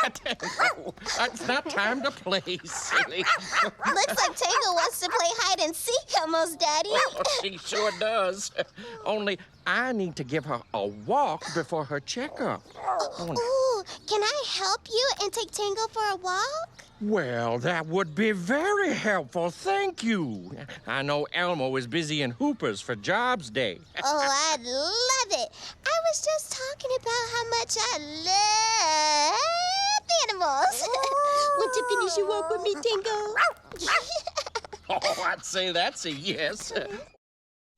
Tango, it's not time to play, silly. Looks like Tango wants to play hide and seek almost, Daddy. Oh, she sure does. Only I need to give her a walk before her checkup. Ooh, can I help you and take Tango for a walk? Well, that would be very helpful, thank you. I know Elmo is busy in Hoopers for Jobs Day. Oh, I'd love it. I was just talking about how much I love animals. Want to finish your walk with me, Tango? Oh, I'd say that's a yes.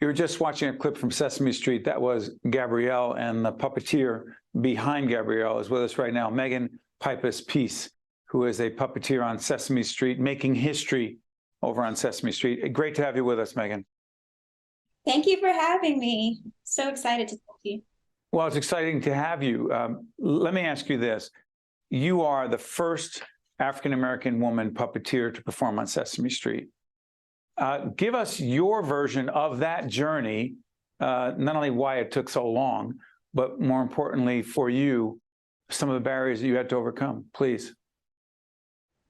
You were just watching a clip from Sesame Street. That was Gabrielle, and the puppeteer behind Gabrielle is with us right now, Megan Piphus Peace, who is a puppeteer on Sesame Street, making history over on Sesame Street. Great to have you with us, Megan. Thank you for having me. So excited to talk to you. Well, it's exciting to have you. Let me ask you this. You are the first African-American woman puppeteer to perform on Sesame Street. Give us your version of that journey, not only why it took so long, but more importantly for you, some of the barriers that you had to overcome, please.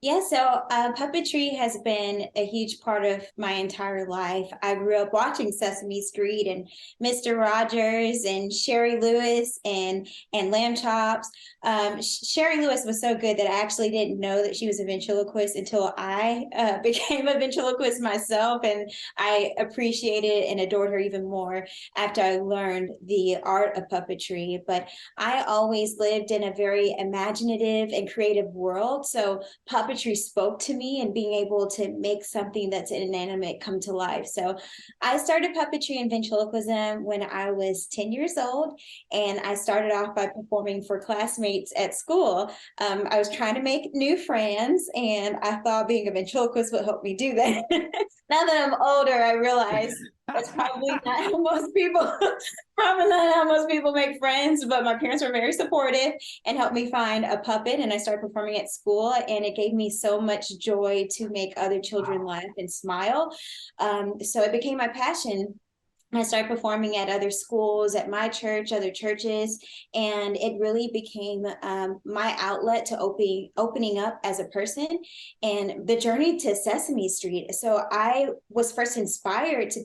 Yeah, so puppetry has been a huge part of my entire life. I grew up watching Sesame Street and Mr. Rogers and Sherry Lewis and Lamb Chops. Sherry Lewis was so good that I actually didn't know that she was a ventriloquist until I became a ventriloquist myself, and I appreciated and adored her even more after I learned the art of puppetry. But I always lived in a very imaginative and creative world, so puppetry spoke to me and being able to make something that's inanimate come to life. So I started puppetry and ventriloquism when I was 10 years old, and I started off by performing for classmates at school. I was trying to make new friends, and I thought being a ventriloquist would help me do that. Now that I'm older, I realize that's probably not how most people, probably not how most people make friends, but my parents were very supportive and helped me find a puppet, and I started performing at school, and it gave me so much joy to make other children laugh and smile. So it became my passion. I started performing at other schools, at my church, other churches, and it really became my outlet to opening up as a person and the journey to Sesame Street. So I was first inspired to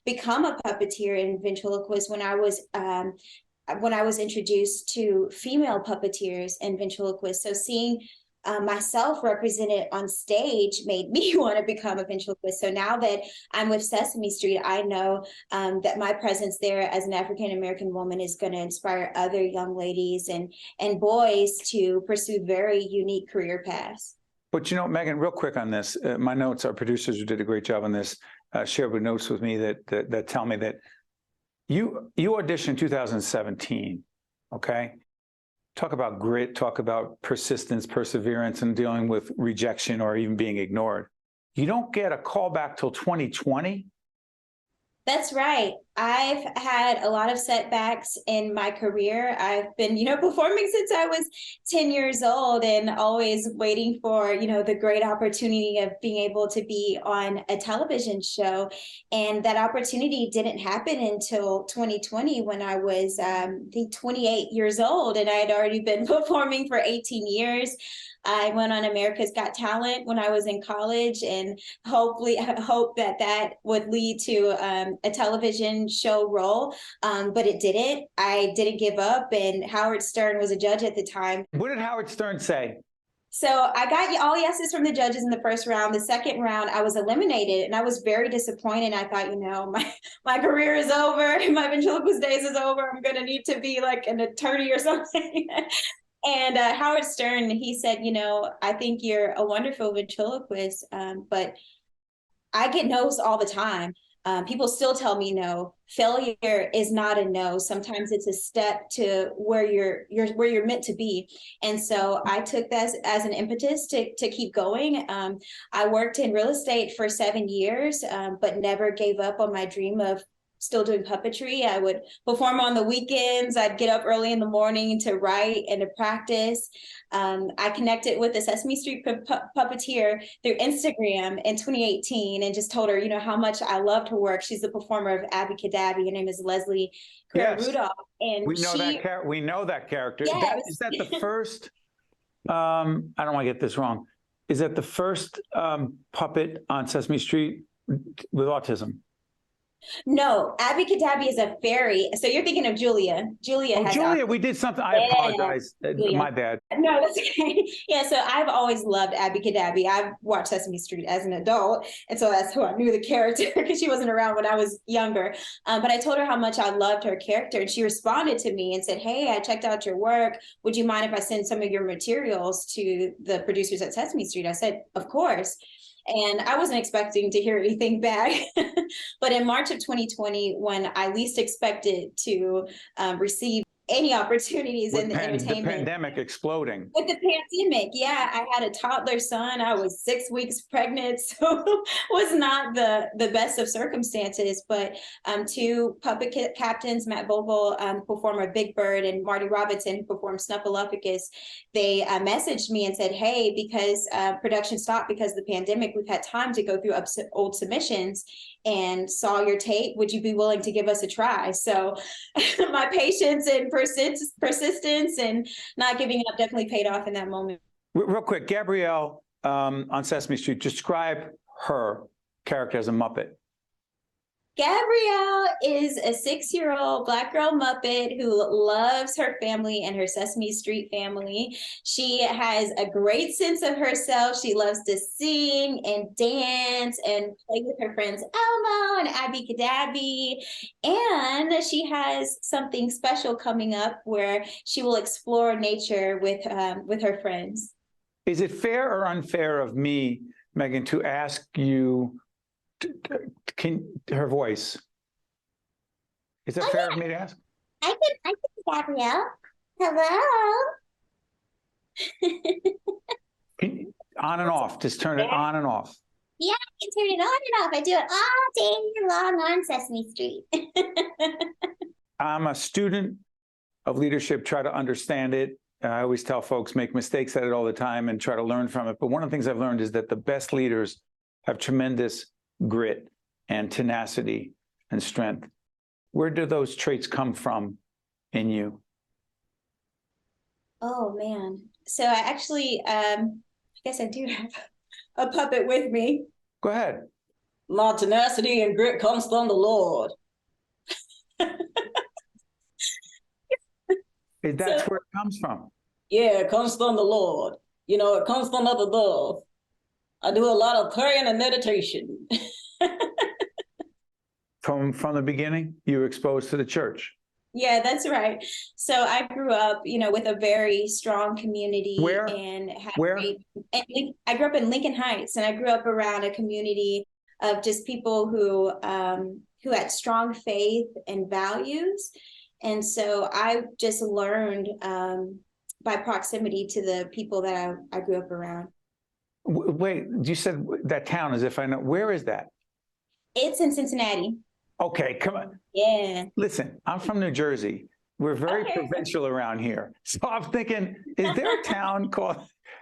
become a puppeteer and ventriloquist when I was introduced to female puppeteers and ventriloquists. So seeing myself represented on stage made me want to become a ventriloquist. So now that I'm with Sesame Street, I know that my presence there as an African-American woman is going to inspire other young ladies and boys to pursue very unique career paths. But you know, Megan, real quick on this, my notes, our producers who did a great job on this, shared with notes with me that tell me that you auditioned in 2017, okay? Talk about grit, talk about persistence, perseverance, and dealing with rejection or even being ignored. You don't get a call back till 2020? That's right. I've had a lot of setbacks in my career. I've been, performing since I was 10 years old and always waiting for, the great opportunity of being able to be on a television show. And that opportunity didn't happen until 2020 when I was, I think, 28 years old, and I had already been performing for 18 years. I went on America's Got Talent when I was in college, and I hope that would lead to a television show role, but it didn't. I didn't give up, and Howard Stern was a judge at the time. What did Howard Stern say? So I got all yeses from the judges in the first round. The second round, I was eliminated, and I was very disappointed. I thought, my career is over. My ventriloquist days is over. I'm going to need to be like an attorney or something. And Howard Stern, he said, I think you're a wonderful ventriloquist, but I get no's all the time. People still tell me no. Failure is not a no. Sometimes it's a step to where you're meant to be. And so I took that as an impetus to keep going. I worked in real estate for 7 years, but never gave up on my dream of still doing puppetry. I would perform on the weekends. I'd get up early in the morning to write and to practice. I connected with the Sesame Street puppeteer through Instagram in 2018 and just told her, how much I loved her work. She's the performer of Abby Cadabby. Her name is Leslie Rudolph. And we know that character. Yes. Is that the first I don't want to get this wrong. Is that the first puppet on Sesame Street with autism? No, Abby Kadabi is a fairy. So you're thinking of Julia. Julia Oh, has Julia, autism. we did something. I Yeah, apologize. Julia. My bad. No, that's okay. Yeah, so I've always loved Abby Kadabi. I've watched Sesame Street as an adult, and so that's who I knew the character because she wasn't around when I was younger. But I told her how much I loved her character, and she responded to me and said, "Hey, I checked out your work. Would you mind if I send some of your materials to the producers at Sesame Street?" I said, "Of course." And I wasn't expecting to hear anything back. But in March of 2020, when I least expected to receive any opportunities in the entertainment. The pandemic exploding. With the pandemic, yeah, I had a toddler son. I was 6 weeks pregnant, so was not the best of circumstances. But two puppet captains, Matt Vogel, performer Big Bird, and Marty Robinson, who performed Snuffleupagus, they messaged me and said, "Hey, because production stopped because of the pandemic, we've had time to go through old submissions and saw your tape. Would you be willing to give us a try?" So my patience and persistence and not giving up definitely paid off in that moment. Real quick, Gabrielle on Sesame Street, describe her character as a Muppet. Gabrielle is a 6-year-old Black girl Muppet who loves her family and her Sesame Street family. She has a great sense of herself. She loves to sing and dance and play with her friends Elmo and Abby Kadabi. And she has something special coming up where she will explore nature with her friends. Is it fair or unfair of me, Megan, to ask you her voice? Is that fair of me to ask? I can, Gabrielle. Hello. On and off. Just turn it on and off. Yeah, I can turn it on and off. I do it all day long on Sesame Street. I'm a student of leadership, try to understand it. I always tell folks make mistakes at it all the time and try to learn from it. But one of the things I've learned is that the best leaders have tremendous grit and tenacity and strength. Where do those traits come from in you? Oh man. So I actually I guess I do have a puppet with me. Go ahead. My tenacity and grit comes from the Lord. That's where it comes from. Yeah, it comes from the Lord. You know, it comes from up above. I do a lot of praying and meditation. From the beginning, you were exposed to the church. Yeah, that's right. So I grew up, with a very strong community. Where? And Where? I grew up in Lincoln Heights, and I grew up around a community of just people who had strong faith and values. And so I just learned by proximity to the people that I grew up around. Wait, you said that town as if I know. Where is that? It's in Cincinnati. Okay, come on. Yeah. Listen, I'm from New Jersey. We're very provincial around here. So I'm thinking, is there a town called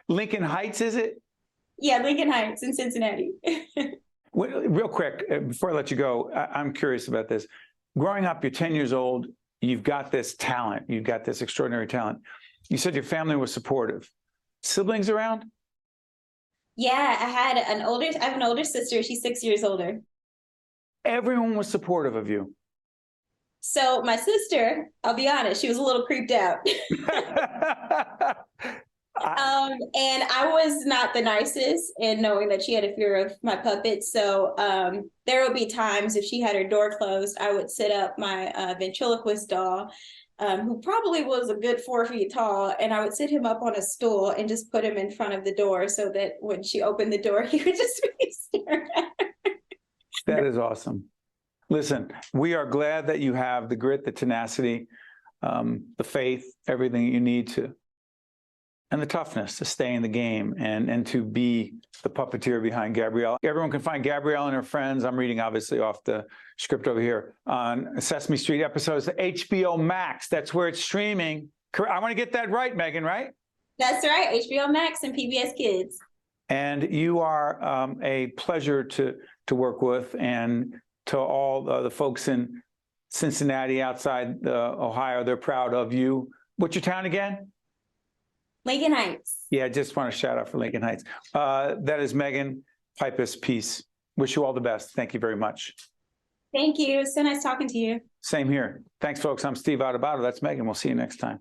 Lincoln Heights, is it? Yeah, Lincoln Heights in Cincinnati. Real quick, before I let you go, I'm curious about this. Growing up, you're 10 years old. You've got this talent. You've got this extraordinary talent. You said your family was supportive. Siblings around? Yeah, I have an older sister. She's 6 years older. Everyone was supportive of you. So my sister, I'll be honest, she was a little creeped out. And I was not the nicest in knowing that she had a fear of my puppet. So there would be times if she had her door closed, I would sit up my ventriloquist doll, who probably was a good 4 feet tall, and I would sit him up on a stool and just put him in front of the door so that when she opened the door, he would just be staring at her. That is awesome. Listen, we are glad that you have the grit, the tenacity, the faith, everything you need to, and the toughness to stay in the game and to be the puppeteer behind Gabrielle. Everyone can find Gabrielle and her friends. I'm reading obviously off the script over here on Sesame Street episodes, HBO Max. That's where it's streaming. I want to get that right, Megan, right? That's right. HBO Max and PBS Kids. And you are a pleasure to work with, and to all the folks in Cincinnati, outside Ohio, they're proud of you. What's your town again? Lincoln Heights. Yeah, I just want to shout out for Lincoln Heights. That is Megan, Piphus Peace. Wish you all the best. Thank you very much. Thank you. So nice talking to you. Same here. Thanks, folks. I'm Steve Adubato. That's Megan. We'll see you next time.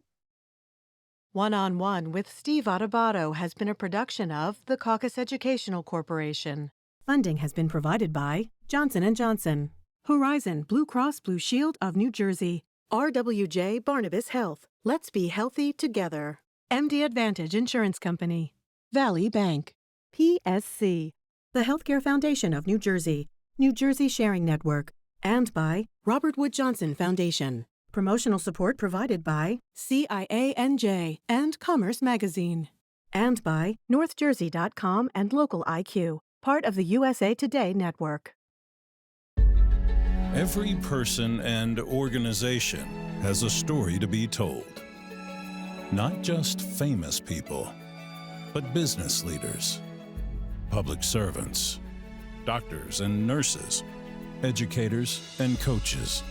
One-on-One with Steve Adubato has been a production of the Caucus Educational Corporation. Funding has been provided by Johnson & Johnson, Horizon Blue Cross Blue Shield of New Jersey, RWJ Barnabas Health, Let's Be Healthy Together, MD Advantage Insurance Company, Valley Bank, PSC, the Healthcare Foundation of New Jersey, New Jersey Sharing Network, and by Robert Wood Johnson Foundation. Promotional support provided by CIANJ and Commerce Magazine. And by NorthJersey.com and Local IQ, part of the USA Today network. Every person and organization has a story to be told. Not just famous people, but business leaders, public servants, doctors and nurses, educators and coaches.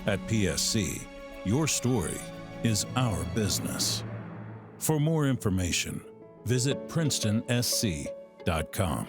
At PSC, your story is our business. For more information, visit PrincetonSC.com.